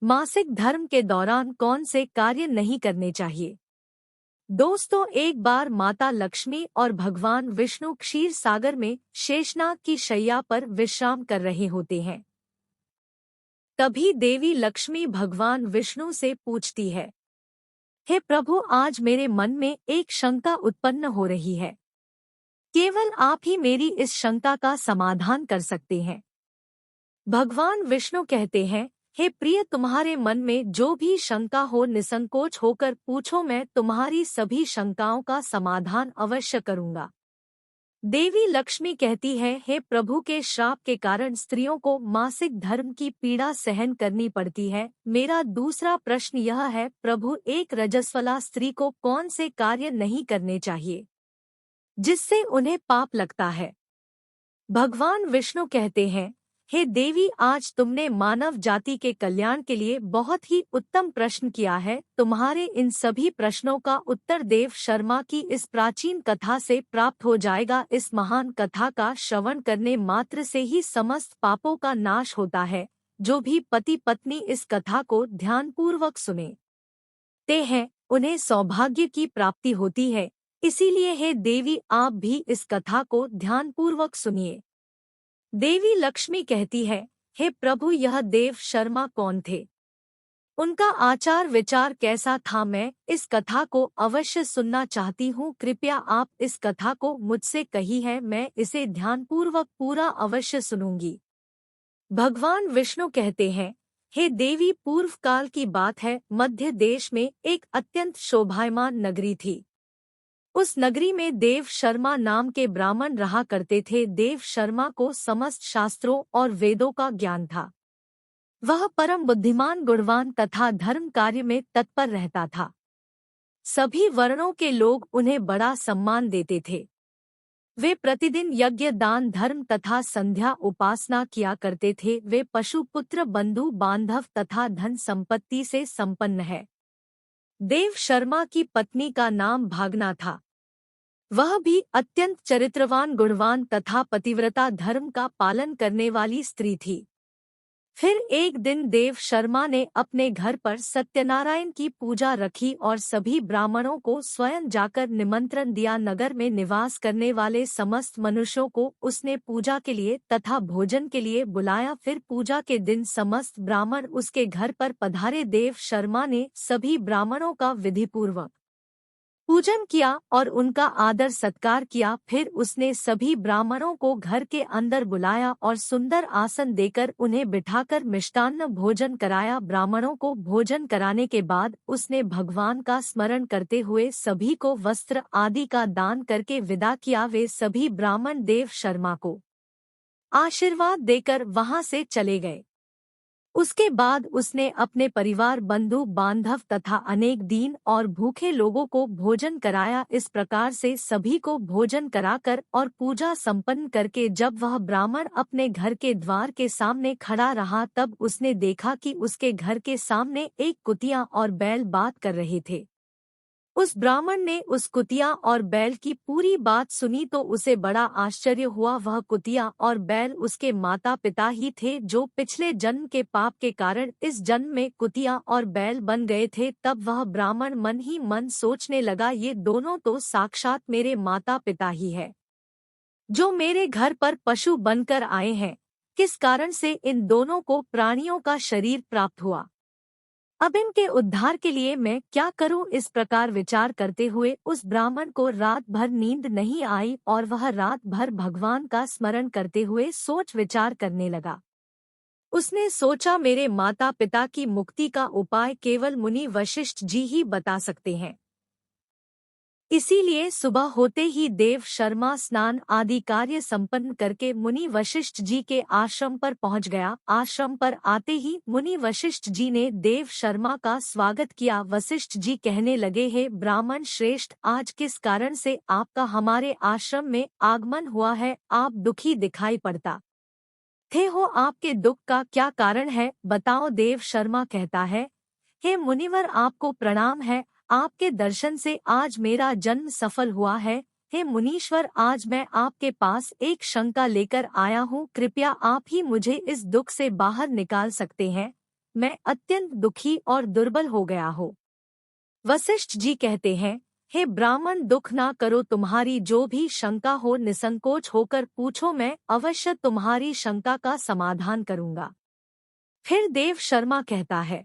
मासिक धर्म के दौरान कौन से कार्य नहीं करने चाहिए। दोस्तों, एक बार माता लक्ष्मी और भगवान विष्णु क्षीर सागर में शेषनाग की शैया पर विश्राम कर रहे होते हैं। तभी देवी लक्ष्मी भगवान विष्णु से पूछती है, हे प्रभु, आज मेरे मन में एक शंका उत्पन्न हो रही है। केवल आप ही मेरी इस शंका का समाधान कर सकते हैं। भगवान विष्णु कहते हैं, हे प्रिय, तुम्हारे मन में जो भी शंका हो निसंकोच होकर पूछो, मैं तुम्हारी सभी शंकाओं का समाधान अवश्य करूंगा। देवी लक्ष्मी कहती है, हे प्रभु, के श्राप के कारण स्त्रियों को मासिक धर्म की पीड़ा सहन करनी पड़ती है। मेरा दूसरा प्रश्न यह है, प्रभु, एक रजस्वला स्त्री को कौन से कार्य नहीं करने चाहिए जिससे उन्हें पाप लगता है। भगवान विष्णु कहते हैं, हे देवी, आज तुमने मानव जाति के कल्याण के लिए बहुत ही उत्तम प्रश्न किया है। तुम्हारे इन सभी प्रश्नों का उत्तर देव शर्मा की इस प्राचीन कथा से प्राप्त हो जाएगा। इस महान कथा का श्रवण करने मात्र से ही समस्त पापों का नाश होता है। जो भी पति पत्नी इस कथा को ध्यानपूर्वक सुनते हैं, उन्हें सौभाग्य की प्राप्ति होती है। इसीलिए हे देवी, आप भी इस कथा को ध्यानपूर्वक सुनिए। देवी लक्ष्मी कहती है, हे प्रभु, यह देव शर्मा कौन थे? उनका आचार विचार कैसा था? मैं इस कथा को अवश्य सुनना चाहती हूँ। कृपया आप इस कथा को मुझसे कही है, मैं इसे ध्यानपूर्वक पूरा अवश्य सुनूंगी। भगवान विष्णु कहते हैं, हे देवी, पूर्व काल की बात है। मध्य देश में एक अत्यंत शोभायमान नगरी थी। उस नगरी में देव शर्मा नाम के ब्राह्मण रहा करते थे। देव शर्मा को समस्त शास्त्रों और वेदों का ज्ञान था। वह परम बुद्धिमान, गुणवान तथा धर्म कार्य में तत्पर रहता था। सभी वर्णों के लोग उन्हें बड़ा सम्मान देते थे। वे प्रतिदिन यज्ञ, दान, धर्म तथा संध्या उपासना किया करते थे। वे पशु, पुत्र, बंधु बांधव तथा धन संपत्ति से संपन्न है। देव शर्मा की पत्नी का नाम भागना था। वह भी अत्यंत चरित्रवान, गुणवान तथा पतिव्रता, धर्म का पालन करने वाली स्त्री थी। फिर एक दिन देव शर्मा ने अपने घर पर सत्यनारायण की पूजा रखी और सभी ब्राह्मणों को स्वयं जाकर निमंत्रण दिया। नगर में निवास करने वाले समस्त मनुष्यों को उसने पूजा के लिए तथा भोजन के लिए बुलाया। फिर पूजा के दिन समस्त ब्राह्मण उसके घर पर पधारे। देव शर्मा ने सभी ब्राह्मणों का विधिपूर्वक पूजन किया और उनका आदर सत्कार किया। फिर उसने सभी ब्राह्मणों को घर के अंदर बुलाया और सुंदर आसन देकर उन्हें बिठाकर मिष्टान्न भोजन कराया। ब्राह्मणों को भोजन कराने के बाद उसने भगवान का स्मरण करते हुए सभी को वस्त्र आदि का दान करके विदा किया। वे सभी ब्राह्मण देव शर्मा को आशीर्वाद देकर वहां से चले गए। उसके बाद उसने अपने परिवार, बंधु बांधव तथा अनेक दीन और भूखे लोगों को भोजन कराया। इस प्रकार से सभी को भोजन कराकर और पूजा संपन्न करके जब वह ब्राह्मण अपने घर के द्वार के सामने खड़ा रहा, तब उसने देखा कि उसके घर के सामने एक कुतिया और बैल बात कर रहे थे। उस ब्राह्मण ने उस कुतिया और बैल की पूरी बात सुनी तो उसे बड़ा आश्चर्य हुआ। वह कुतिया और बैल उसके माता पिता ही थे, जो पिछले जन्म के पाप के कारण इस जन्म में कुतिया और बैल बन गए थे। तब वह ब्राह्मण मन ही मन सोचने लगा, ये दोनों तो साक्षात मेरे माता पिता ही है, जो मेरे घर पर पशु बनकर आए हैं। किस कारण से इन दोनों को प्राणियों का शरीर प्राप्त हुआ? अब इनके उद्धार के लिए मैं क्या करूं? इस प्रकार विचार करते हुए उस ब्राह्मण को रात भर नींद नहीं आई और वह रात भर भगवान का स्मरण करते हुए सोच विचार करने लगा। उसने सोचा, मेरे माता पिता की मुक्ति का उपाय केवल मुनि वशिष्ठ जी ही बता सकते हैं। इसीलिए सुबह होते ही देव शर्मा स्नान आदि कार्य संपन्न करके मुनि वशिष्ठ जी के आश्रम पर पहुंच गया। आश्रम पर आते ही मुनि वशिष्ठ जी ने देव शर्मा का स्वागत किया। वशिष्ठ जी कहने लगे, हे ब्राह्मण श्रेष्ठ, आज किस कारण से आपका हमारे आश्रम में आगमन हुआ है? आप दुखी दिखाई पड़ता थे हो, आपके दुख का क्या कारण है? बताओ। देव शर्मा कहता है, हे मुनिवर, आपको प्रणाम है। आपके दर्शन से आज मेरा जन्म सफल हुआ है। हे मुनीश्वर, आज मैं आपके पास एक शंका लेकर आया हूँ। कृपया आप ही मुझे इस दुख से बाहर निकाल सकते हैं। मैं अत्यंत दुखी और दुर्बल हो गया हूँ। वशिष्ठ जी कहते हैं, हे ब्राह्मण, दुख ना करो, तुम्हारी जो भी शंका हो निसंकोच होकर पूछो, मैं अवश्य तुम्हारी शंका का समाधान करूंगा। फिर देव शर्मा कहता है,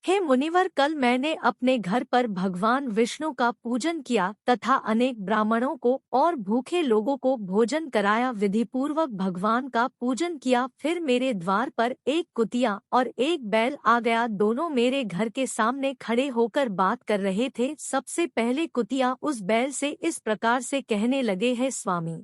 हे मुनिवर, कल मैंने अपने घर पर भगवान विष्णु का पूजन किया तथा अनेक ब्राह्मणों को और भूखे लोगों को भोजन कराया, विधिपूर्वक भगवान का पूजन किया। फिर मेरे द्वार पर एक कुतिया और एक बैल आ गया। दोनों मेरे घर के सामने खड़े होकर बात कर रहे थे। सबसे पहले कुतिया उस बैल से इस प्रकार से कहने लगे, है स्वामी,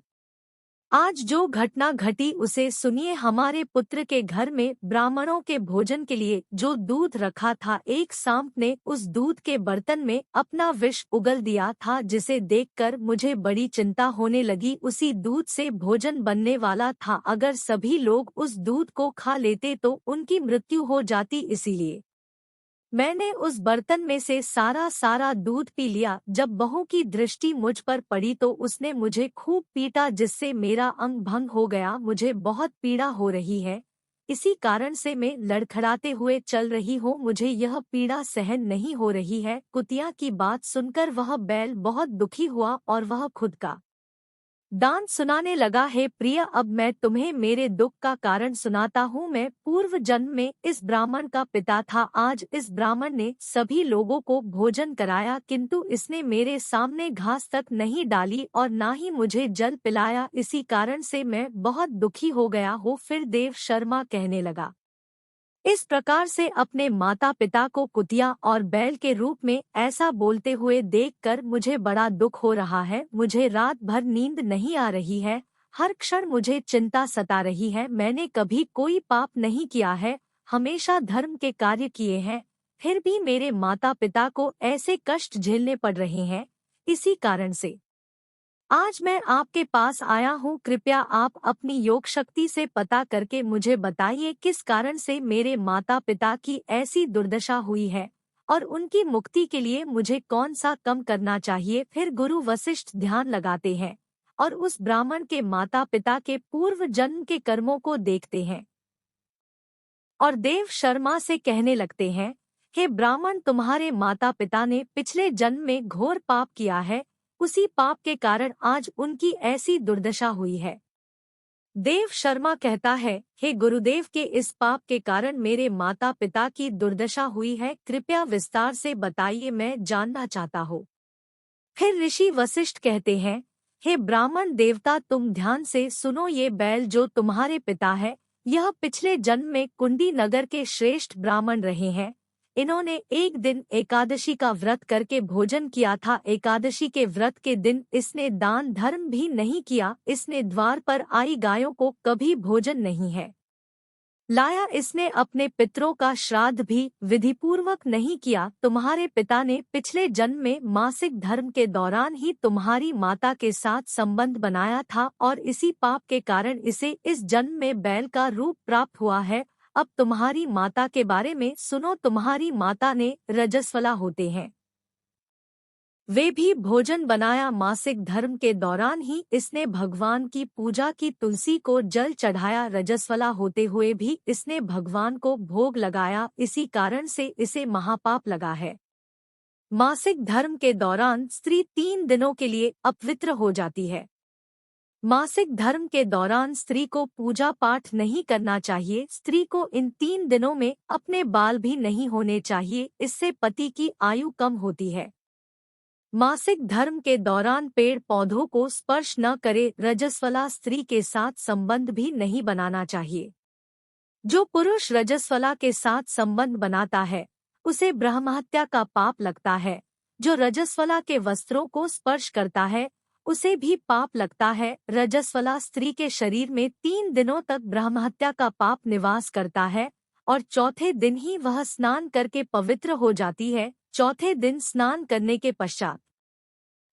आज जो घटना घटी उसे सुनिए। हमारे पुत्र के घर में ब्राह्मणों के भोजन के लिए जो दूध रखा था, एक सांप ने उस दूध के बर्तन में अपना विष उगल दिया था, जिसे देखकर मुझे बड़ी चिंता होने लगी। उसी दूध से भोजन बनने वाला था। अगर सभी लोग उस दूध को खा लेते तो उनकी मृत्यु हो जाती, इसीलिए मैंने उस बर्तन में से सारा दूध पी लिया। जब बहू की दृष्टि मुझ पर पड़ी तो उसने मुझे खूब पीटा, जिससे मेरा अंग भंग हो गया। मुझे बहुत पीड़ा हो रही है, इसी कारण से मैं लड़खड़ाते हुए चल रही हूँ। मुझे यह पीड़ा सहन नहीं हो रही है। कुतिया की बात सुनकर वह बैल बहुत दुखी हुआ और वह खुद का दान सुनाने लगा। हे प्रिय, अब मैं तुम्हें मेरे दुख का कारण सुनाता हूँ। मैं पूर्व जन्म में इस ब्राह्मण का पिता था। आज इस ब्राह्मण ने सभी लोगों को भोजन कराया, किंतु इसने मेरे सामने घास तक नहीं डाली और ना ही मुझे जल पिलाया। इसी कारण से मैं बहुत दुखी हो गया हूँ। फिर देव शर्मा कहने लगा, इस प्रकार से अपने माता पिता को कुतिया और बैल के रूप में ऐसा बोलते हुए देखकर मुझे बड़ा दुख हो रहा है। मुझे रात भर नींद नहीं आ रही है, हर क्षण मुझे चिंता सता रही है। मैंने कभी कोई पाप नहीं किया है, हमेशा धर्म के कार्य किए हैं, फिर भी मेरे माता पिता को ऐसे कष्ट झेलने पड़ रहे हैं। इसी कारण से आज मैं आपके पास आया हूँ। कृपया आप अपनी योग शक्ति से पता करके मुझे बताइए, किस कारण से मेरे माता पिता की ऐसी दुर्दशा हुई है और उनकी मुक्ति के लिए मुझे कौन सा कम करना चाहिए। फिर गुरु वशिष्ठ ध्यान लगाते हैं और उस ब्राह्मण के माता पिता के पूर्व जन्म के कर्मों को देखते हैं और देव शर्मा से कहने लगते हैं, हे ब्राह्मण, तुम्हारे माता पिता ने पिछले जन्म में घोर पाप किया है, उसी पाप के कारण आज उनकी ऐसी दुर्दशा हुई है। देव शर्मा कहता है, हे गुरुदेव, के इस पाप के कारण मेरे माता पिता की दुर्दशा हुई है, कृपया विस्तार से बताइए, मैं जानना चाहता हूँ। फिर ऋषि वशिष्ठ कहते हैं, हे ब्राह्मण देवता, तुम ध्यान से सुनो। ये बैल जो तुम्हारे पिता है, यह पिछले जन्म में कुंडी नगर के श्रेष्ठ ब्राह्मण रहे हैं। इन्होंने एक दिन एकादशी का व्रत करके भोजन किया था। एकादशी के व्रत के दिन इसने दान धर्म भी नहीं किया। इसने द्वार पर आई गायों को कभी भोजन नहीं है लाया। इसने अपने पितरों का श्राद्ध भी विधिपूर्वक नहीं किया। तुम्हारे पिता ने पिछले जन्म में मासिक धर्म के दौरान ही तुम्हारी माता के साथ संबंध बनाया था और इसी पाप के कारण इसे इस जन्म में बैल का रूप प्राप्त हुआ है। अब तुम्हारी माता के बारे में सुनो। तुम्हारी माता ने रजस्वला होते हैं, वे भी भोजन बनाया। मासिक धर्म के दौरान ही इसने भगवान की पूजा की, तुलसी को जल चढ़ाया। रजस्वला होते हुए भी इसने भगवान को भोग लगाया, इसी कारण से इसे महापाप लगा है। मासिक धर्म के दौरान स्त्री 3 दिनों के लिए अपवित्र हो जाती है। मासिक धर्म के दौरान स्त्री को पूजा पाठ नहीं करना चाहिए। स्त्री को इन 3 दिनों में अपने बाल भी नहीं होने चाहिए, इससे पति की आयु कम होती है। मासिक धर्म के दौरान पेड़ पौधों को स्पर्श न करे। रजस्वला स्त्री के साथ संबंध भी नहीं बनाना चाहिए। जो पुरुष रजस्वला के साथ संबंध बनाता है उसे ब्रह्महत्या का पाप लगता है। जो रजस्वला के वस्त्रों को स्पर्श करता है उसे भी पाप लगता है। रजस्वला स्त्री के शरीर में 3 दिनों तक ब्रह्महत्या का पाप निवास करता है और चौथे दिन ही वह स्नान करके पवित्र हो जाती है। चौथे दिन स्नान करने के पश्चात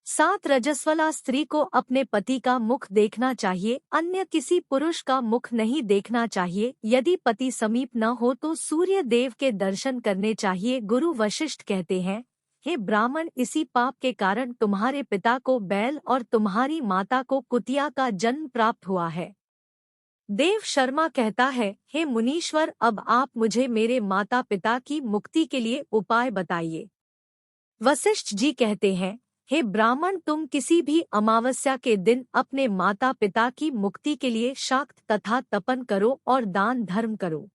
7 रजस्वला स्त्री को अपने पति का मुख देखना चाहिए, अन्य किसी पुरुष का मुख नहीं देखना चाहिए। यदि पति समीप न हो तो सूर्य देव के दर्शन करने चाहिए। गुरु वशिष्ठ कहते हैं, हे ब्राह्मण, इसी पाप के कारण तुम्हारे पिता को बैल और तुम्हारी माता को कुतिया का जन्म प्राप्त हुआ है। देव शर्मा कहता है, हे मुनीश्वर, अब आप मुझे मेरे माता पिता की मुक्ति के लिए उपाय बताइए। वशिष्ठ जी कहते हैं, हे ब्राह्मण, तुम किसी भी अमावस्या के दिन अपने माता पिता की मुक्ति के लिए शाक्त तथा तपन करो और दान धर्म करो।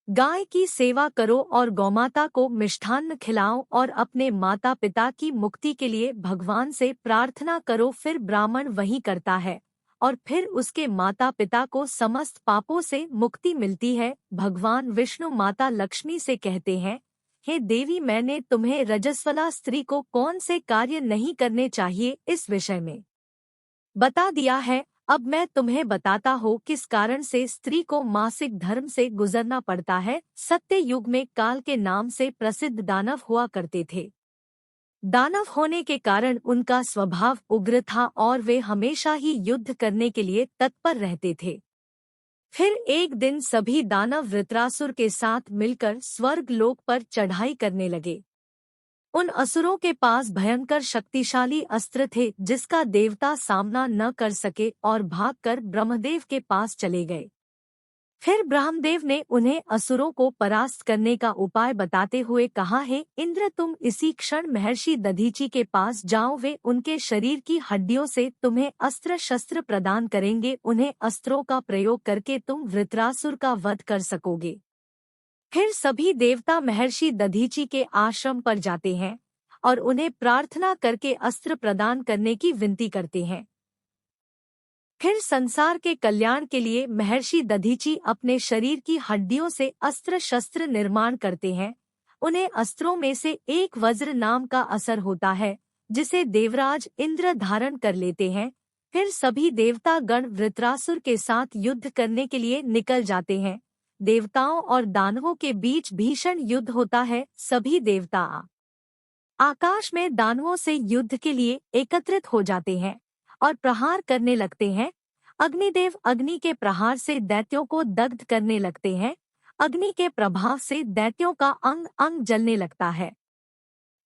गाय की सेवा करो और गौमाता को मिष्ठान्न खिलाओ और अपने माता पिता की मुक्ति के लिए भगवान से प्रार्थना करो। फिर ब्राह्मण वही करता है और फिर उसके माता पिता को समस्त पापों से मुक्ति मिलती है। भगवान विष्णु माता लक्ष्मी से कहते हैं, हे देवी, मैंने तुम्हें रजस्वला स्त्री को कौन से कार्य नहीं करने चाहिए इस विषय में बता दिया है। अब मैं तुम्हें बताता हूँ किस कारण से स्त्री को मासिक धर्म से गुजरना पड़ता है। सत्य युग में काल के नाम से प्रसिद्ध दानव हुआ करते थे। दानव होने के कारण उनका स्वभाव उग्र था और वे हमेशा ही युद्ध करने के लिए तत्पर रहते थे। फिर एक दिन सभी दानव वृत्रासुर के साथ मिलकर स्वर्ग लोक पर चढ़ाई करने लगे। उन असुरों के पास भयंकर शक्तिशाली अस्त्र थे जिसका देवता सामना न कर सके और भागकर ब्रह्मदेव के पास चले गए। फिर ब्रह्मदेव ने उन्हें असुरों को परास्त करने का उपाय बताते हुए कहा, है इंद्र, तुम इसी क्षण महर्षि दधीची के पास जाओ। वे उनके शरीर की हड्डियों से तुम्हें अस्त्र शस्त्र प्रदान करेंगे। उन्हें अस्त्रों का प्रयोग करके तुम वृत्रासुर का वध कर सकोगे। फिर सभी देवता महर्षि दधीची के आश्रम पर जाते हैं और उन्हें प्रार्थना करके अस्त्र प्रदान करने की विनती करते हैं। फिर संसार के कल्याण के लिए महर्षि दधीची अपने शरीर की हड्डियों से अस्त्र शस्त्र निर्माण करते हैं। उन्हें अस्त्रों में से एक वज्र नाम का असर होता है जिसे देवराज इंद्र धारण कर लेते हैं। फिर सभी देवता गण वृत्रासुर के साथ युद्ध करने के लिए निकल जाते हैं। देवताओं और दानवों के बीच भीषण युद्ध होता है। सभी देवता आकाश में दानवों से युद्ध के लिए एकत्रित हो जाते हैं और प्रहार करने लगते हैं। अग्निदेव अग्नि के प्रहार से दैत्यों को दग्ध करने लगते हैं। अग्नि के प्रभाव से दैत्यों का अंग अंग जलने लगता है।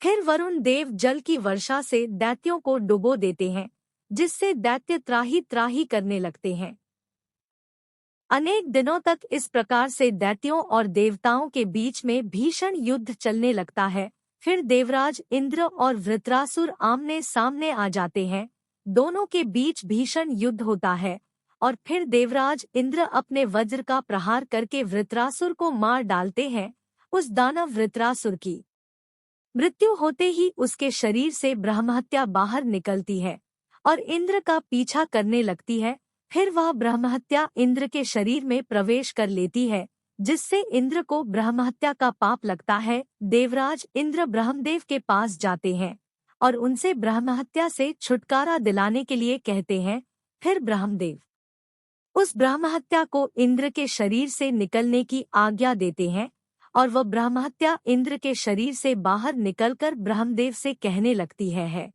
फिर वरुण देव जल की वर्षा से दैत्यों को डुबो देते हैं जिससे दैत्य त्राही त्राही करने लगते हैं। अनेक दिनों तक इस प्रकार से दैत्यों और देवताओं के बीच में भीषण युद्ध चलने लगता है। फिर देवराज इंद्र और वृत्रासुर आमने सामने आ जाते हैं। दोनों के बीच भीषण युद्ध होता है और फिर देवराज इंद्र अपने वज्र का प्रहार करके वृत्रासुर को मार डालते हैं। उस दानव वृत्रासुर की मृत्यु होते ही उसके शरीर से ब्रह्महत्या बाहर निकलती है और इंद्र का पीछा करने लगती है। फिर वह ब्रह्महत्या इंद्र के शरीर में प्रवेश कर लेती है जिससे इंद्र को ब्रह्महत्या का पाप लगता है। देवराज इंद्र ब्रह्मदेव के पास जाते हैं और उनसे ब्रह्महत्या से छुटकारा दिलाने के लिए कहते हैं। फिर ब्रह्मदेव उस ब्रह्महत्या को इंद्र के शरीर से निकलने की आज्ञा देते हैं और वह ब्रह्महत्या इंद्र के शरीर से बाहर निकलकर ब्रह्मदेव से कहने लगती है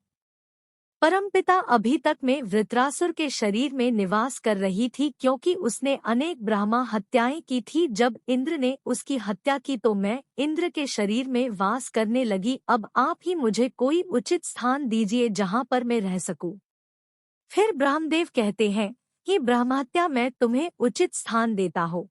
परमपिता अभी तक में वृत्रासुर के शरीर में निवास कर रही थी क्योंकि उसने अनेक ब्रह्मा हत्याएं की थी। जब इंद्र ने उसकी हत्या की तो मैं इंद्र के शरीर में वास करने लगी। अब आप ही मुझे कोई उचित स्थान दीजिए जहां पर मैं रह सकूं। फिर ब्रह्मदेव कहते हैं कि ब्रह्महत्या मैं तुम्हें उचित स्थान देता हूँ।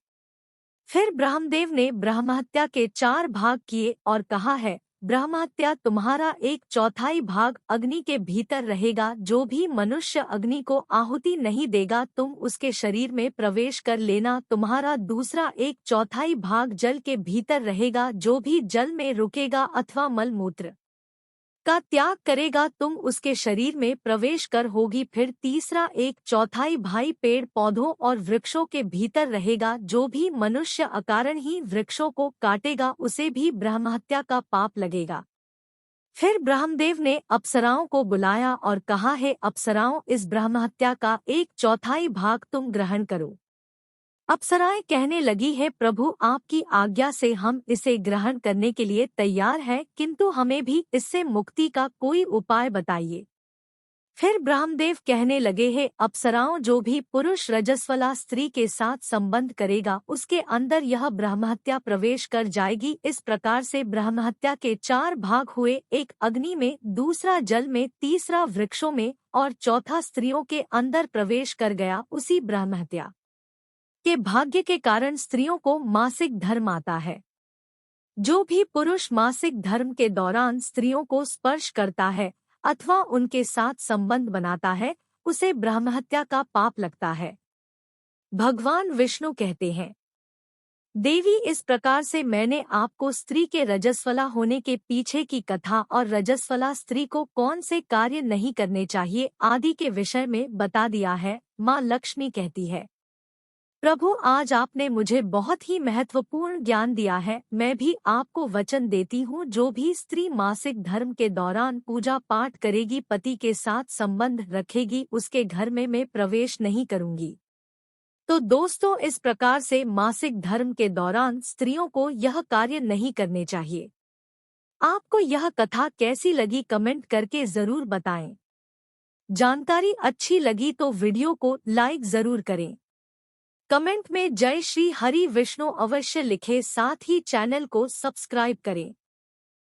फिर ब्रह्मदेव ने ब्रह्महत्या के 4 भाग किए और कहा है, ब्रह्महत्या तुम्हारा 1/4 भाग अग्नि के भीतर रहेगा। जो भी मनुष्य अग्नि को आहुति नहीं देगा तुम उसके शरीर में प्रवेश कर लेना। तुम्हारा दूसरा 1/4 भाग जल के भीतर रहेगा। जो भी जल में रुकेगा अथवा मलमूत्र का त्याग करेगा तुम उसके शरीर में प्रवेश कर होगी। फिर तीसरा 1/4 भाग पेड़ पौधों और वृक्षों के भीतर रहेगा। जो भी मनुष्य अकारण ही वृक्षों को काटेगा उसे भी ब्रह्महत्या का पाप लगेगा। फिर ब्रह्मदेव ने अप्सराओं को बुलाया और कहा, है अप्सराओं, इस ब्रह्महत्या का 1/4 भाग तुम ग्रहण करो। अप्सराएं कहने लगी है, प्रभु आपकी आज्ञा से हम इसे ग्रहण करने के लिए तैयार हैं, किंतु हमें भी इससे मुक्ति का कोई उपाय बताइए। फिर ब्रह्मदेव कहने लगे, है अप्सराओं, जो भी पुरुष रजस्वला स्त्री के साथ संबंध करेगा उसके अंदर यह ब्रह्महत्या प्रवेश कर जाएगी। इस प्रकार से ब्रह्महत्या के 4 भाग हुए, एक अग्नि में, दूसरा जल में, तीसरा वृक्षों में और चौथा स्त्रियों के अंदर प्रवेश कर गया। उसी ब्रह्महत्या के भाग्य के कारण स्त्रियों को मासिक धर्म आता है। जो भी पुरुष मासिक धर्म के दौरान स्त्रियों को स्पर्श करता है अथवा उनके साथ संबंध बनाता है, उसे ब्रह्महत्या का पाप लगता है। भगवान विष्णु कहते हैं, देवी, इस प्रकार से मैंने आपको स्त्री के रजस्वला होने के पीछे की कथा और रजस्वला स्त्री को कौन से कार्य नहीं करने चाहिए आदि के विषय में बता दिया है। माँ लक्ष्मी कहती है, प्रभु, आज आपने मुझे बहुत ही महत्वपूर्ण ज्ञान दिया है। मैं भी आपको वचन देती हूँ, जो भी स्त्री मासिक धर्म के दौरान पूजा पाठ करेगी, पति के साथ संबंध रखेगी, उसके घर में मैं प्रवेश नहीं करूँगी। तो दोस्तों, इस प्रकार से मासिक धर्म के दौरान स्त्रियों को यह कार्य नहीं करने चाहिए। आपको यह कथा कैसी लगी कमेंट करके जरूर बताएं। जानकारी अच्छी लगी तो वीडियो को लाइक जरूर करें। कमेंट में जय श्री हरि विष्णु अवश्य लिखें, साथ ही चैनल को सब्सक्राइब करें।